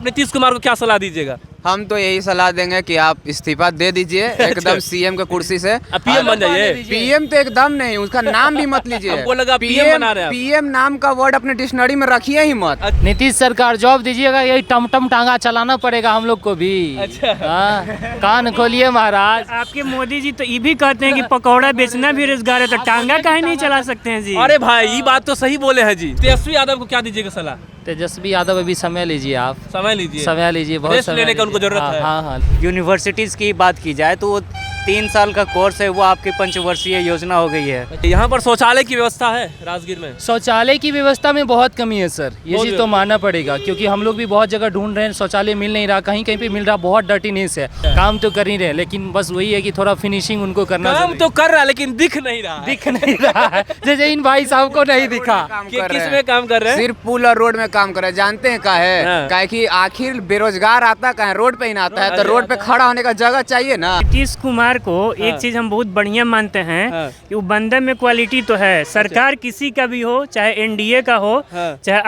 नीतीश कुमार को क्या सलाह दीजिएगा? हम तो यही सलाह देंगे कि आप इस्तीफा दे दीजिए एकदम सीएम के कुर्सी से। अब पीएम बन जाइए। पीएम तो एकदम नहीं, उसका नाम भी मत लीजिए। हमको लगा पीएम बना रहे हैं आप। पीएम नाम का वर्ड अपने डिक्शनरी में रखिए ही मत। नीतीश सरकार जॉब दीजिएगा, यही टमटम टांगा चलाना पड़ेगा हम लोग को भी। अच्छा। कान खोलिए महाराज। आपके मोदी जी तो ये भी कहते हैं कि पकौड़ा बेचना भी रोजगार है, तो टांगा काहे नहीं चला सकते हैं जी? अरे भाई ये बात तो सही बोले हैं जी। तेजस्वी यादव को क्या दीजिएगा सलाह? तेजस्वी यादव अभी समय लीजिए, आप समय लीजिए, समय लीजिए, बहुत रेस्ट समय लेने का उनको लीजिए। जरूरत है। हाँ हाँ। यूनिवर्सिटीज़ की बात की जाए तो वो 3 साल का कोर्स है, वो आपकी पंचवर्षीय योजना हो गई है। यहाँ पर शौचालय की व्यवस्था है राजगीर में? शौचालय की व्यवस्था में बहुत कमी है सर, ये बहुत चीज़ तो मानना पड़ेगा, क्योंकि हम लोग भी बहुत जगह ढूंढ रहे हैं, शौचालय मिल नहीं रहा, कहीं कहीं पे मिल रहा, बहुत डर्टीनेस है। काम तो कर ही रहे हैं, लेकिन बस वही है कि थोड़ा फिनिशिंग उनको करना काम तो कर रहा है लेकिन दिख नहीं रहा है। दिख नहीं रहा है, जैसे इन भाई साहब को नहीं दिखा। किस में काम कर रहे हैं? सिर्फ पुल और रोड में काम कर रहे हैं। जानते हैं का है? हाँ। काहे कि आखिर बेरोजगार आता कहाँ रोड पे ही ना आता है, तो रोड पे खड़ा होने का जगह चाहिए ना। नीतीश कुमार को एक चीज हम बहुत बढ़िया मानते हैं कि वो बंदे में क्वालिटी तो है। सरकार किसी का भी हो, चाहे एनडीए का हो, चाहे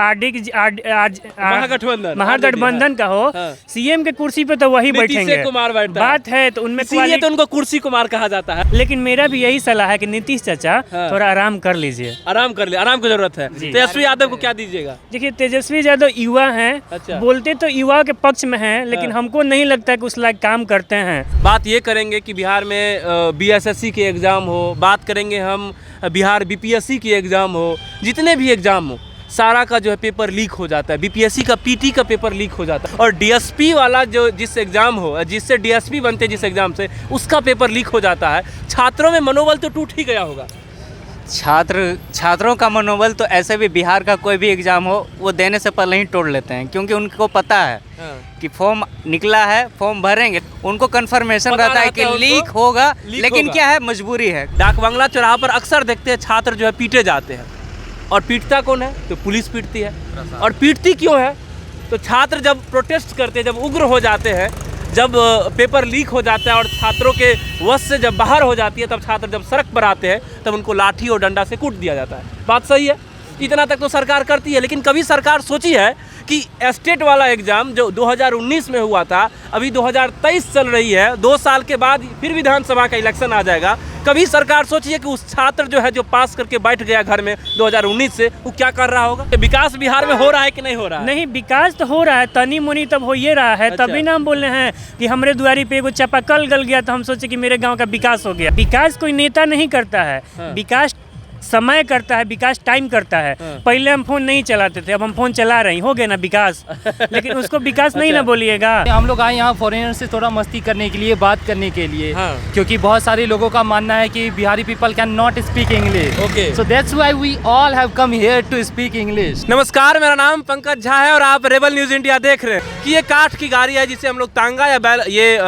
महागठबंधन का हो, सीएम के कुर्सी पे तो वही बैठेंगे। कुमार बैठता बात है तो उनमें इसीलिए तो उनको कुर्सी कुमार कहा जाता है। लेकिन मेरा भी यही सलाह है कि नीतीश चाचा थोड़ा आराम कर लीजिए। आराम कर ले, आराम की जरूरत है। तेजस्वी यादव को क्या दीजिएगा? देखिए तेजस्वी यादव युवा हैं, अच्छा। बोलते तो युवा के पक्ष में हैं, लेकिन हमको नहीं लगता कि उस लायक काम करते हैं। बात ये करेंगे कि बिहार में बीएसएससी के एग्ज़ाम हो, बात करेंगे हम बिहार बीपीएससी की एग्ज़ाम हो, जितने भी एग्ज़ाम हो सारा का जो है पेपर लीक हो जाता है। बीपीएससी का पीटी का पेपर लीक हो जाता है, और डीएसपी वाला जो जिस एग्ज़ाम हो, जिससे डीएसपी बनते हैं जिस एग्ज़ाम से, उसका पेपर लीक हो जाता है। छात्रों में मनोबल तो टूट ही गया होगा। छात्रों का मनोबल तो ऐसे भी बिहार का कोई भी एग्ज़ाम हो वो देने से पहले ही तोड़ लेते हैं, क्योंकि उनको पता है कि फॉर्म निकला है, फॉर्म भरेंगे, उनको कंफर्मेशन रहता है कि लीक होगा, लेकिन क्या है, मजबूरी है। डाक बंगला चौराहा पर अक्सर देखते हैं छात्र जो है पीटे जाते हैं, और पीटता कौन है? तो पुलिस पीटती है। और पीटती क्यों है? तो छात्र जब प्रोटेस्ट करते हैं, जब उग्र हो जाते हैं, जब पेपर लीक हो जाता है और छात्रों के वश से जब बाहर हो जाती है, तब छात्र जब सड़क पर आते हैं तब उनको लाठी और डंडा से कूट दिया जाता है। बात सही है, इतना तक तो सरकार करती है। लेकिन कभी सरकार सोची है कि स्टेट वाला एग्ज़ाम जो 2019 में हुआ था, अभी 2023 चल रही है, 2 साल के बाद फिर विधानसभा का इलेक्शन आ जाएगा, कभी सरकार सोची है कि उस छात्र जो है जो पास करके बैठ गया घर में 2019 से, वो क्या कर रहा होगा? विकास बिहार में हो रहा है कि नहीं हो रहा है? नहीं, विकास तो हो रहा है, तनी मुनी तब हो ये रहा है। अच्छा। तभी ना हम बोल रहे हैं कि हमरे द्वारी पे एगो चापाकल गल गया तो हम सोचे कि मेरे गांव का विकास हो गया। विकास कोई नेता नहीं करता है, विकास समय करता है, विकास टाइम करता है। पहले हम फोन नहीं चलाते थे, अब हम फोन चला रहे हैं, हो गया ना विकास। लेकिन उसको विकास नहीं ना बोलिएगा। हम लोग आए यहाँ फॉरेनर से थोड़ा मस्ती करने के लिए, बात करने के लिए, हाँ। क्योंकि बहुत सारे लोगों का मानना है कि Bihari people can not speak English. Okay. So that's why we all have come here to speak English. नमस्कार, मेरा नाम पंकज झा है और आप रेबल न्यूज़ इंडिया देख रहे हैं। कि ये काठ की गाड़ी है जिसे हम लोग तांगा या बैल, ये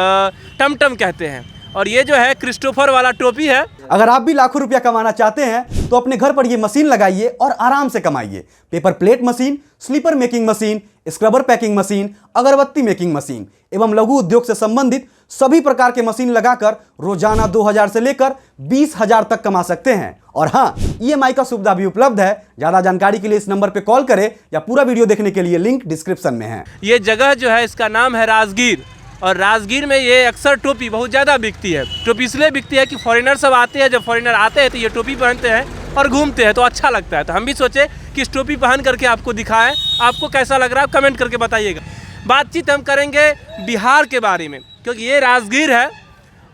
टमटम कहते हैं, और ये जो है क्रिस्टोफर वाला टोपी है। अगर आप भी लाखों रुपया कमाना चाहते हैं तो अपने घर पर ये मशीन लगाइए और आराम से कमाइए। Paper plate machine, slipper making machine, scrubber packing machine, अगरबत्ती मेकिंग मशीन एवं लघु उद्योग से संबंधित सभी प्रकार के मशीन लगाकर रोजाना 2000 से लेकर 20,000 तक कमा सकते हैं। और हाँ, EMI का सुविधा भी उपलब्ध है। ज्यादा जानकारी के लिए इस नंबर पे कॉल करें या पूरा वीडियो देखने के लिए लिंक डिस्क्रिप्शन में है। ये जगह जो है इसका नाम है राजगीर, और राजगीर में ये अक्सर टोपी बहुत ज़्यादा बिकती है। टोपी इसलिए बिकती है कि फॉरेनर सब आते हैं, जब फॉरेनर आते हैं तो ये टोपी पहनते हैं और घूमते हैं, तो अच्छा लगता है। तो हम भी सोचे कि इस टोपी पहन करके आपको दिखाएं। आपको कैसा लग रहा है कमेंट करके बताइएगा। बातचीत हम करेंगे बिहार के बारे में, क्योंकि ये राजगीर है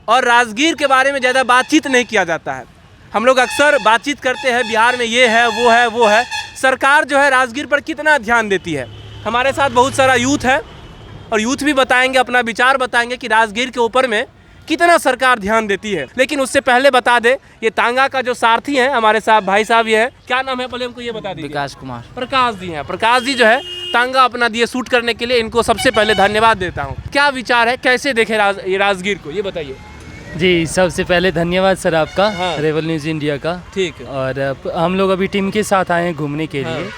और राजगीर के बारे में ज़्यादा बातचीत नहीं किया जाता है। हम लोग अक्सर बातचीत करते हैं बिहार में ये है वो है वो है। सरकार जो है राजगीर पर कितना ध्यान देती है। हमारे साथ बहुत सारा यूथ है और यूथ भी बताएंगे, अपना विचार बताएंगे कि राजगीर के ऊपर में कितना सरकार ध्यान देती है। लेकिन उससे पहले बता दे, ये तांगा का जो सारथी हैं हमारे साथ भाई साहब, ये है, क्या नाम है पहले हमको ये बता दीजिए। विकास कुमार। प्रकाश जी हैं। प्रकाश जी जो है तांगा अपना दिए शूट करने के लिए, इनको सबसे पहले धन्यवाद देता हूँ। क्या विचार है, कैसे देखे ये राजगीर को, ये बताइए। जी, सबसे पहले धन्यवाद सर आपका, हाँ। रेबल न्यूज़ इंडिया का। ठीक है। और हम लोग अभी टीम के साथ आए हैं घूमने के लिए।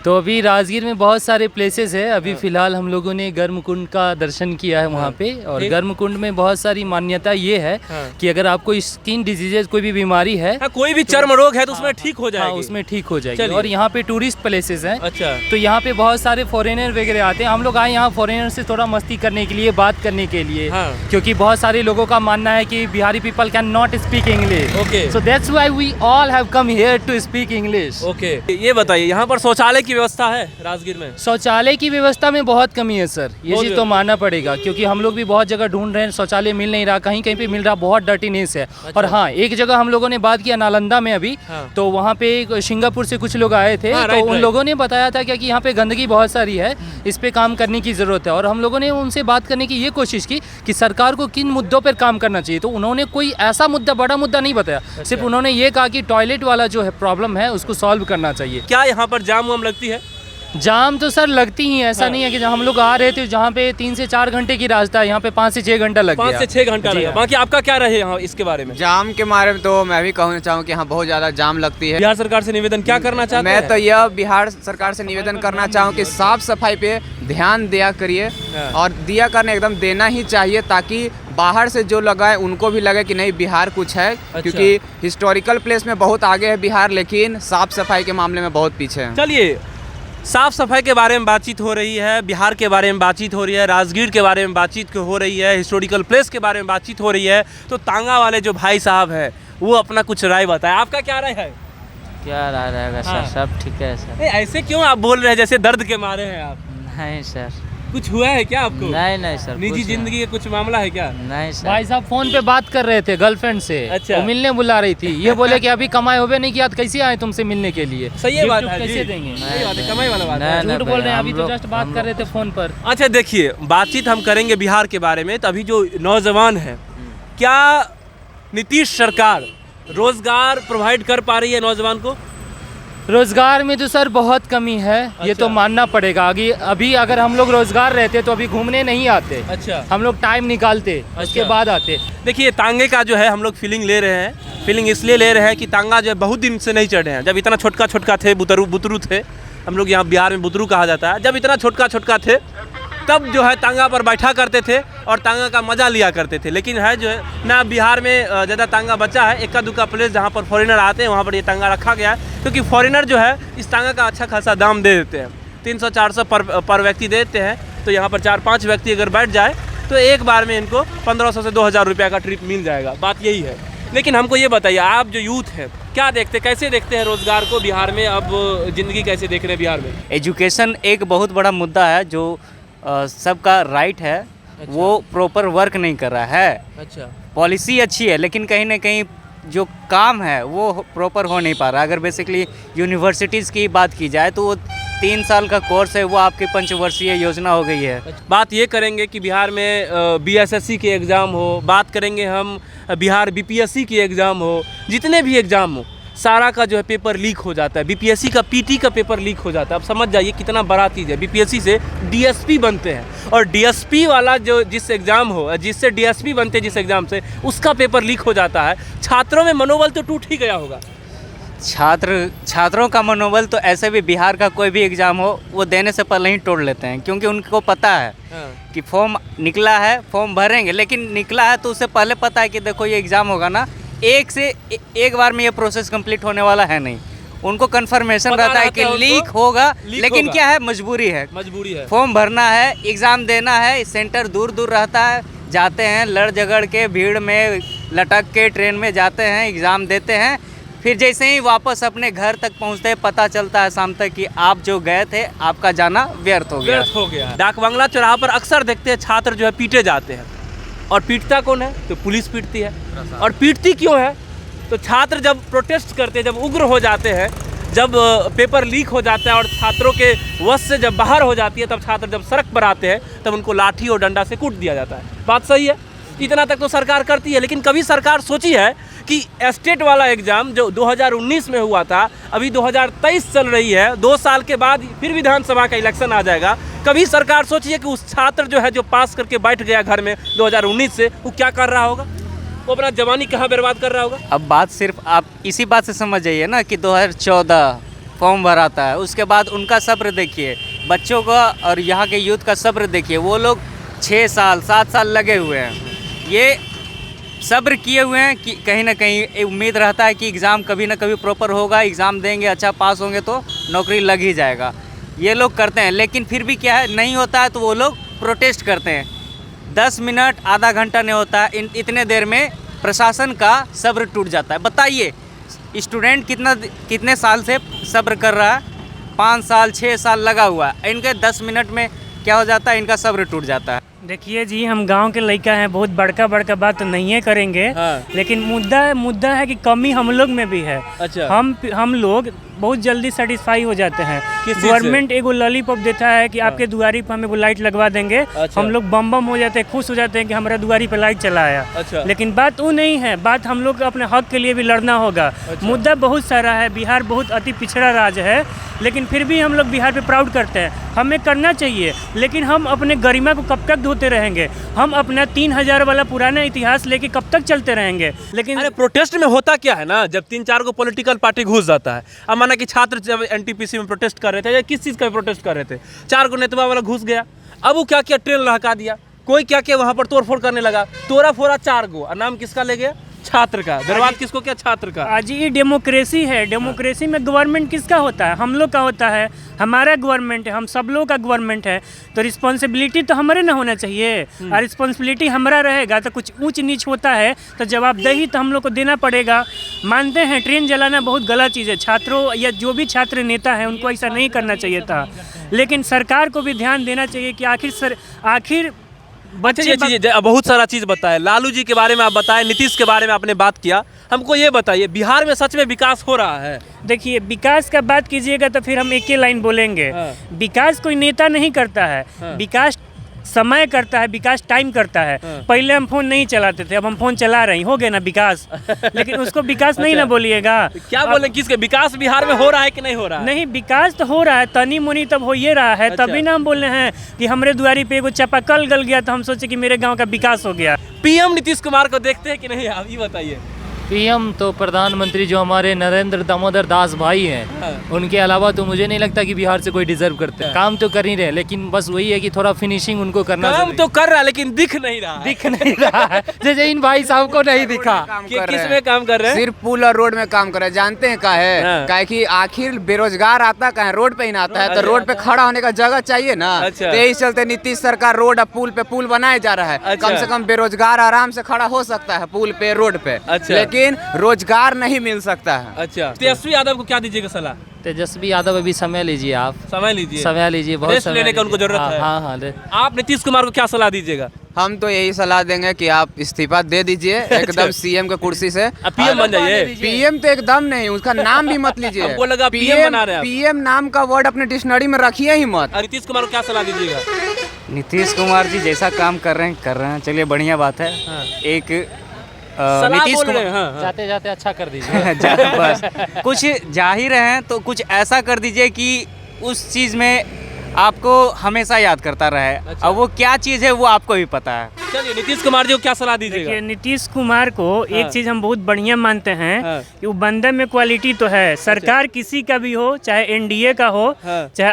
तो अभी राजगीर में बहुत सारे प्लेसेस है। अभी फ़िलहाल हम लोगों ने गर्मकुंड का दर्शन किया है वहाँ पे। और गर्मकुंड में बहुत सारी मान्यता ये है कि अगर आपको स्किन डिजीजेज कोई भी बीमारी है, कोई भी चर्म रोग है तो उसमें ठीक हो जाएगी। उसमें ठीक हो जाएगी। चलिए। और यहाँ पे टूरिस्ट प्लेसेस हैं। अच्छा। तो यहाँ पे बहुत सारे फॉरेनर वगैरह आते हैं। हम लोग आए यहाँ फॉरेनर से थोड़ा मस्ती करने के लिए, बात करने के लिए। क्योंकि बहुत सारे लोगों का मानना है कि Bihari people can not speak English. Okay. So that's why we all have come here to speak English. Okay, ये बताइए यहाँ पर शौचालय की व्यवस्था है राजगीर में? शौचालय की व्यवस्था में बहुत कमी है सर, ये बहुत चीज़ तो मानना पड़ेगा। क्योंकि हम लोग भी बहुत जगह ढूंढ रहे हैं, शौचालय मिल नहीं रहा, कहीं कहीं पे मिल रहा, बहुत डर्टीनेस है। और हाँ, एक जगह हम लोगों ने बात किया नालंदा में अभी। तो वहाँ पे सिंगापुर से कुछ लोग आए थे। तो उन लोगों ने बताया था कि यहाँ पे गंदगी बहुत सारी है, इस पे काम करने की ज़रूरत है। और हम लोगों ने उनसे बात करने की ये कोशिश की कि सरकार को किन मुद्दों पर काम करना चाहिए। तो उन्होंने कोई ऐसा मुद्दा, बड़ा मुद्दा नहीं बताया। सिर्फ उन्होंने ये कहा कि टॉयलेट वाला जो है प्रॉब्लम है उसको सॉल्व करना चाहिए। क्या यहाँ पर जाम वाम लगती है? जाम तो सर लगती ही है, ऐसा नहीं है कि हम लोग आ रहे थे जहाँ पे 3 से 4 घंटे की रास्ता है, यहाँ पे 5 से 6 घंटा लग गया। 5 से 6 घंटा लगा। बाकी आपका क्या रहे यहाँ इसके बारे में? जाम के बारे में तो मैं भी कहना चाहूँ कि यहाँ बहुत ज़्यादा जाम लगती है। बिहार सरकार से निवेदन क्या करना चाहते हैं? मैं तो यह बिहार सरकार से निवेदन करना चाहूँ कि साफ सफाई पे ध्यान दिया करिए। और दिया करने एकदम देना ही चाहिए, ताकि बाहर से जो लगाए उनको भी लगे कि नहीं बिहार कुछ है। क्योंकि हिस्टोरिकल प्लेस में बहुत आगे है बिहार, लेकिन साफ सफाई के मामले में बहुत पीछे है। चलिए, साफ सफाई के बारे में बातचीत हो रही है, बिहार के बारे में बातचीत हो रही है, राजगीर के बारे में बातचीत हो रही है, हिस्टोरिकल प्लेस के बारे में बातचीत हो रही है। तो तांगा वाले जो भाई साहब हैं वो अपना कुछ राय बताए। आपका क्या राय है? क्या राय रहेगा सर? सब ठीक है सर। ऐसे क्यों आप बोल रहे हैं जैसे दर्द के मारे हैं आप? नहीं सर। कुछ हुआ है क्या आपको? नहीं सर। निजी जिंदगी का कुछ मामला है क्या? नहीं सर। भाई साहब फोन पे बात कर रहे थे गर्लफ्रेंड से। अच्छा। वो मिलने बुला रही थी। ये बोले कि अभी कमाई होवे नहीं किया, कैसे आए तुमसे मिलने के लिए? सही है बात है जी। कैसे देंगे? सही बात है, कमाई वाला बात है। झूठ बोल रहे हैं, अभी तो जस्ट बात कर रहे थे फोन पर। अच्छा देखिए, बातचीत हम करेंगे बिहार के बारे में। तो अभी जो नौजवान है, क्या नीतीश सरकार रोजगार प्रोवाइड कर पा रही है नौजवान को? रोजगार में तो सर बहुत कमी है। ये तो मानना पड़ेगा। अभी अगर हम लोग रोजगार रहते तो अभी घूमने नहीं आते। अच्छा। हम लोग टाइम निकालते, उसके बाद आते। देखिए, तांगे का जो है हम लोग फीलिंग ले रहे हैं। फीलिंग इसलिए ले रहे हैं कि तांगा जो है बहुत दिन से नहीं चढ़े हैं। जब इतना छोटका थे, बुतरू थे, हम लोग यहाँ बिहार में बुतरू कहा जाता है। जब इतना छोटका थे तब जो है तांगा पर बैठा करते थे और तांगा का मज़ा लिया करते थे। लेकिन है जो है ना, बिहार में ज़्यादा तांगा बचा है। इक्का दुक्का प्लेस जहाँ पर फॉरेनर आते हैं वहाँ पर ये तांगा रखा गया है। क्योंकि फॉरेनर जो है इस तांगा का अच्छा खासा दाम दे देते हैं। 300-400 पर व्यक्ति देते हैं। तो यहाँ पर 4-5 व्यक्ति अगर बैठ जाए तो एक बार में इनको 1500 से 2000 रुपये का ट्रिप मिल जाएगा। बात यही है। लेकिन हमको ये बताइए, आप जो यूथ है क्या देखते, कैसे देखते हैं रोजगार को बिहार में? अब ज़िंदगी कैसे देख रहे हैं बिहार में? एजुकेशन एक बहुत बड़ा मुद्दा है जो सबका राइट है। अच्छा। वो प्रॉपर वर्क नहीं कर रहा है। अच्छा। पॉलिसी अच्छी है लेकिन कहीं ना कहीं जो काम है वो प्रॉपर हो नहीं पा रहा। अगर बेसिकली यूनिवर्सिटीज़ की बात की जाए तो वो 3 साल का कोर्स है, वो आपकी 5 वर्षीय योजना हो गई है। बात ये करेंगे कि बिहार में BSSC के एग्ज़ाम हो, बात करेंगे हम बिहार BPSC की एग्ज़ाम हो, जितने भी एग्ज़ाम हो सारा का जो है पेपर लीक हो जाता है। BPSC का PT का पेपर लीक हो जाता है। अब समझ जाइए कितना बड़ा चीज़ है। BPSC से DSP बनते हैं और DSP वाला जो जिस एग्ज़ाम हो, जिससे DSP बनते हैं जिस एग्ज़ाम से, उसका पेपर लीक हो जाता है। छात्रों में मनोबल तो टूट ही गया होगा। छात्रों का मनोबल तो ऐसे भी बिहार का कोई भी एग्ज़ाम हो वो देने से पहले ही तोड़ लेते हैं। क्योंकि उनको पता है कि फॉर्म निकला है, फॉर्म भरेंगे, लेकिन निकला है तो उससे पहले पता है कि देखो ये एग्ज़ाम होगा ना, एक बार में ये प्रोसेस कंप्लीट होने वाला है नहीं। उनको कंफर्मेशन रहता है कि लीक होगा, लेकिन क्या है, मजबूरी है। फॉर्म भरना है, एग्ज़ाम देना है। सेंटर दूर दूर रहता है, जाते हैं लड़ झगड़ के, भीड़ में लटक के ट्रेन में जाते हैं, एग्ज़ाम देते हैं। फिर जैसे ही वापस अपने घर तक पहुंचते हैं पता चलता है शाम तक कि आप जो गए थे आपका जाना व्यर्थ हो गया। डाक बंगला चौराहा पर अक्सर देखते हैं छात्र जो है पीटे जाते हैं। और पीटता कौन है? तो पुलिस पीटती है। और पीटती क्यों है? तो छात्र जब प्रोटेस्ट करते हैं, जब उग्र हो जाते हैं, जब पेपर लीक हो जाता है और छात्रों के वश से जब बाहर हो जाती है, तब छात्र जब सड़क पर आते हैं तब उनको लाठी और डंडा से कूट दिया जाता है। बात सही है, इतना तक तो सरकार करती है। लेकिन कभी सरकार सोची है कि स्टेट वाला एग्ज़ाम जो 2019 में हुआ था, अभी 2023 चल रही है, 2 साल के बाद फिर विधानसभा का इलेक्शन आ जाएगा। कभी सरकार सोची है कि उस छात्र जो है जो पास करके बैठ गया घर में 2019 से, वो क्या कर रहा होगा? वो अपना जवानी कहाँ बर्बाद कर रहा होगा? अब बात सिर्फ आप इसी बात से समझ जाइए ना कि 2014, फॉर्म भराता है, उसके बाद उनका सब्र देखिए, बच्चों का और यहाँ के यूथ का सब्र देखिए। वो लोग 6 साल 7 साल लगे हुए हैं, ये सब्र किए हुए हैं कि कहीं ना कहीं उम्मीद रहता है कि एग्ज़ाम कभी ना कभी प्रॉपर होगा, एग्ज़ाम देंगे, अच्छा पास होंगे तो नौकरी लग ही जाएगा। ये लोग करते हैं, लेकिन फिर भी क्या है, नहीं होता है तो वो लोग प्रोटेस्ट करते हैं। 10 मिनट आधा घंटा नहीं होता है, इतने देर में प्रशासन का सब्र टूट जाता है। बताइए स्टूडेंट कितने साल से सब्र कर रहा है, 5 साल 6 साल लगा हुआ है, इनके 10 मिनट में क्या हो जाता है, इनका सब्र टूट जाता है। देखिए जी, हम गांव के लड़का हैं, बहुत बड़का बात तो नहीं है करेंगे। हाँ। लेकिन मुद्दा है कि कमी हम लोग में भी है। अच्छा। हम लोग बहुत जल्दी सेटिस्फाई हो जाते हैं। किस चीज़ से? गवर्नमेंट एगो लॉलीपॉप देता है कि आपके दुआरी पर हम एगो लाइट लगवा देंगे। अच्छा। हम लोग बम हो जाते हैं, खुश हो जाते हैं कि हमारा दुआरी पर लाइट चला आया। अच्छा। लेकिन बात वो नहीं है, बात हम लोग को अपने हक के लिए भी लड़ना होगा। अच्छा। मुद्दा बहुत सारा है, बिहार बहुत अति पिछड़ा राज्य है, लेकिन फिर भी हम लोग बिहार पे प्राउड करते हैं। हमें करना चाहिए, लेकिन हम अपने गरिमा को कब तक धोते रहेंगे? हम अपना 3000 वाला पुराना इतिहास लेके कब तक चलते रहेंगे? लेकिन अरे प्रोटेस्ट में होता क्या है ना, जब 3-4 को पॉलिटिकल पार्टी घुस जाता है। अब माना कि छात्र जब एनटीपीसी में प्रोटेस्ट कर रहे थे या किस चीज़ का प्रोटेस्ट कर रहे थे, 4 को नेतवा वाला घुस गया। अब वो क्या किया, ट्रेन लहका दिया, कोई क्या किया वहाँ पर तोड़फोड़ करने लगा, तोड़ा फोड़ा 4 को, और नाम किसका ले गया? छात्र का। बर्बाद किसको किया? छात्र का। आज ये डेमोक्रेसी है, डेमोक्रेसी में गवर्नमेंट किसका होता है? हम लोग का होता है, हमारा गवर्नमेंट है, हम सब लोग का गवर्नमेंट है। तो रिस्पॉन्सिबिलिटी तो हमारे ना होना चाहिए, और रिस्पॉन्सिबिलिटी हमारा रहेगा तो कुछ ऊंच नीच होता है तो जवाबदेही तो हम लोग को देना पड़ेगा। मानते हैं ट्रेन जलाना बहुत गलत चीज़ है, छात्रों या जो भी छात्र नेता है उनको ऐसा नहीं करना चाहिए था, लेकिन सरकार को भी ध्यान देना चाहिए कि आखिर बच्चे ये चीज़ बहुत सारा चीज़ बताए। लालू जी के बारे में आप बताएं, नीतीश के बारे में आपने बात किया, हमको ये बताइए बिहार में सच में विकास हो रहा है? देखिए, विकास का बात कीजिएगा तो फिर हम एक ही लाइन बोलेंगे। हाँ। विकास कोई नेता नहीं करता है। हाँ। विकास समय करता है, विकास टाइम करता है। हाँ। पहले हम फोन नहीं चलाते थे, अब हम फोन चला रहे हैं, हो गया ना विकास। लेकिन उसको विकास नहीं ना बोलिएगा। क्या बोले, किसके विकास बिहार में हो रहा है कि नहीं हो रहा है? नहीं, विकास तो हो रहा है, तनी मुनी तब हो ये रहा है। अच्छा। तभी ना हम बोल रहे हैं कि हमारे दुआरी पे एगो चापाकल गल गया तो हम सोचे कि मेरे गांव का विकास हो गया। पीएम नीतीश कुमार को देखते हैं कि नहीं, आप ये बताइए। पीएम तो प्रधानमंत्री जो हमारे नरेंद्र दामोदर दास भाई हैं, हाँ। उनके अलावा तो मुझे नहीं लगता कि बिहार से कोई डिजर्व करते हैं। काम तो कर ही रहे, लेकिन बस वही है कि थोड़ा फिनिशिंग उनको करना काम तो कर रहा है लेकिन दिख नहीं रहा है। दिख नहीं रहा है, जैसे इन भाई साहब को नहीं दिखा। किस में काम कर रहे हैं? सिर्फ पुल और रोड में काम कर रहे हैं। जानते हैं का है? हाँ। काहे कि आखिर बेरोजगार आता कहाँ, रोड पे ही ना आता है, तो रोड पे खड़ा होने का जगह चाहिए ना। अच्छा। तो यही चलते नीतीश सरकार रोड और पुल पे पुल बनाया जा रहा है। अच्छा। कम से कम बेरोजगार आराम से खड़ा हो सकता है पुल पे, रोड पे। अच्छा। लेकिन रोजगार नहीं मिल सकता है। अच्छा, तेजस्वी यादव को क्या दीजिएगा सलाह? तेजस्वी यादव अभी समय लीजिए, आप समय लीजिए, समय लीजिए, बहुत रेस्ट समय लेने का लीजिए। उनको जरूरत हाँ, है। हाँ हाँ ले। आप नीतीश कुमार को क्या सलाह दीजिएगा? हम तो यही सलाह देंगे कि आप इस्तीफा दे दीजिए एकदम सीएम के कुर्सी से। पीएम बन जाइए। पीएम तो एकदम नहीं, उसका नाम भी मत लीजिए। हमको लगा PM बना रहे हैं आप। पीएम नाम का वर्ड अपने डिक्शनरी में रखिए ही मत। और नीतीश कुमार को क्या सलाह दीजिएगा? नीतीश कुमार जी जैसा काम कर रहे हैं, चलिए बढ़िया बात है। हाँ। एक सलाह नीतीश बोल रहे कुमार हैं, हाँ, हाँ। जाते जाते अच्छा कर दीजिए। बस कुछ जा ही रहे हैं तो कुछ ऐसा कर दीजिए कि उस चीज़ में आपको हमेशा याद करता रहे। अच्छा। अब वो क्या चीज़ है वो आपको भी पता है। चलिए नीतीश कुमार जी को क्या सलाह दीजिएगा? देखिए, नीतीश कुमार को एक चीज हम बहुत बढ़िया मानते हैं हाँ। कि वो बंदे में क्वालिटी तो है। सरकार किसी का भी हो, चाहे एनडीए का हो, हाँ। चाहे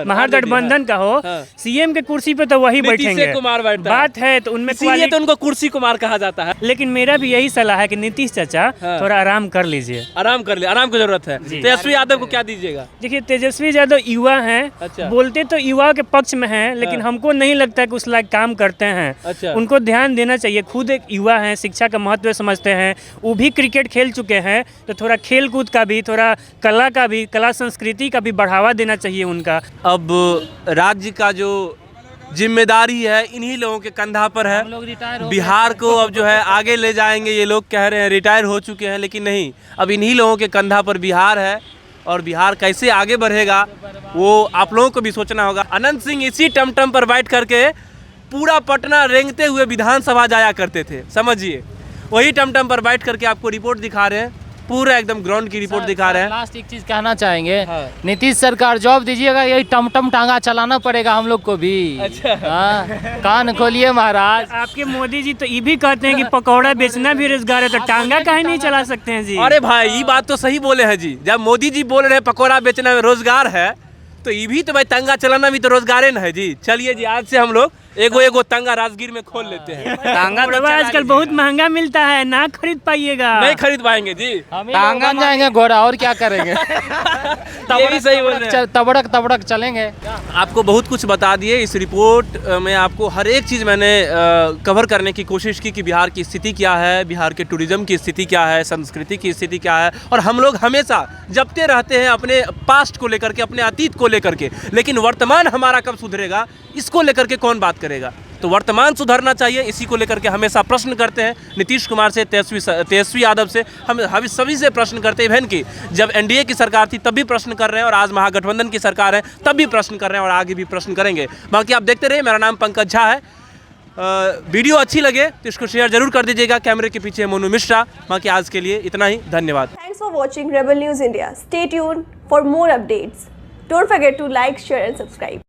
महागठबंधन का हो, हाँ। सीएम के कुर्सी पे तो वही नीतीश बैठेंगे। कुमार बैठता है। बात है तो उनमें इसीलिए तो उनको कुर्सी कुमार कहा जाता है। लेकिन मेरा भी यही सलाह है कि नीतीश चाचा हाँ। थोड़ा आराम कर लीजिए। आराम कर ले, आराम की जरूरत है। जी। तेजस्वी यादव को क्या दीजिएगा? देखिए, तेजस्वी यादव युवा हैं, अच्छा। बोलते तो युवा के पक्ष में हैं, लेकिन हाँ। हमको नहीं लगता कि उस लायक काम करते हैं। अच्छा। उनको ध्यान देना चाहिए। खुद एक युवा हैं, शिक्षा का महत्व समझते हैं, वो भी क्रिकेट खेल चुके हैं, तो थोड़ा खेल कूद का भी, थोड़ा कला का भी, कला संस्कृति का भी बढ़ावा देना चाहिए उनका। अब राज्य का जो जिम्मेदारी है इन्हीं लोगों के कंधा पर है। हम लोग रिटायर हो बिहार को अब जो है आगे ले जाएंगे, ये लोग कह रहे हैं, रिटायर हो चुके हैं, लेकिन नहीं, अब इन्हीं लोगों के कंधा पर बिहार है। और बिहार कैसे आगे बढ़ेगा वो आप लोगों को भी सोचना होगा। अनंत सिंह इसी टमटम पर बैठ करके पूरा पटना रेंगते हुए विधानसभा जाया करते थे, समझिए। वही टमटम पर बैठ करके आपको रिपोर्ट दिखा रहे हैं, पूरा एकदम ग्राउंड की रिपोर्ट दिखा रहे हैं। लास्ट एक चीज कहना चाहेंगे, हाँ। नीतीश सरकार जॉब दीजिएगा, यही टमटम टांगा चलाना पड़ेगा हम लोग को भी। अच्छा। हाँ, कान खोलिए महाराज। आपके मोदी जी तो ये भी कहते हैं कि पकौड़ा बेचना भी रोजगार है, तो टांगा काहे नहीं चला सकते हैं जी? अरे भाई ये बात तो सही बोले हैं जी, जब मोदी जी बोल रहे हैं पकौड़ा बेचना में रोजगार है, तो ये भी तो भाई तंगा चलाना भी तो रोजगार है ना है जी। चलिए जी, आज से हम लोग एगो तंगा राजगीर में खोल लेते हैं। टांगा तो पकौड़ा आजकल बहुत महंगा मिलता है, ना खरीद पाइएगा। नहीं खरीद पाएंगे जी। हम ही लोग बन जाएंगे घोड़ा, और क्या करेंगे। ये भी सही बोल रहे हैं। तबड़क तबड़क चलेंगे। आपको बहुत कुछ बता दिए इस रिपोर्ट में, आपको हर एक चीज़ मैंने कवर करने की कोशिश की कि बिहार की स्थिति क्या है, बिहार के टूरिज्म की स्थिति क्या है, संस्कृति की स्थिति क्या है। और हम लोग हमेशा जपते रहते हैं अपने पास्ट को लेकर के, अपने अतीत को लेकर के, लेकिन वर्तमान हमारा कब सुधरेगा इसको लेकर के कौन बात करेगा। तो वर्तमान सुधरना चाहिए, इसी को लेकर के हमेशा प्रश्न करते हैं। नीतीश कुमार से, तेजस्वी यादव से, हम सभी से प्रश्न करते हैं। इवन की जब एनडीए की सरकार थी तब भी प्रश्न कर रहे हैं, और आज महागठबंधन की सरकार है तब भी प्रश्न कर रहे हैं, और आगे भी प्रश्न करेंगे। बाकी आप देखते रहिए। मेरा नाम पंकज झा है। वीडियो अच्छी लगे तो इसको शेयर जरूर कर दीजिएगा। कैमरे के पीछे मोनू मिश्रा। बाकी आज के लिए इतना ही, धन्यवाद। Thanks for watching Rebel News India. Stay tuned for more updates. Don't forget to like, share and subscribe.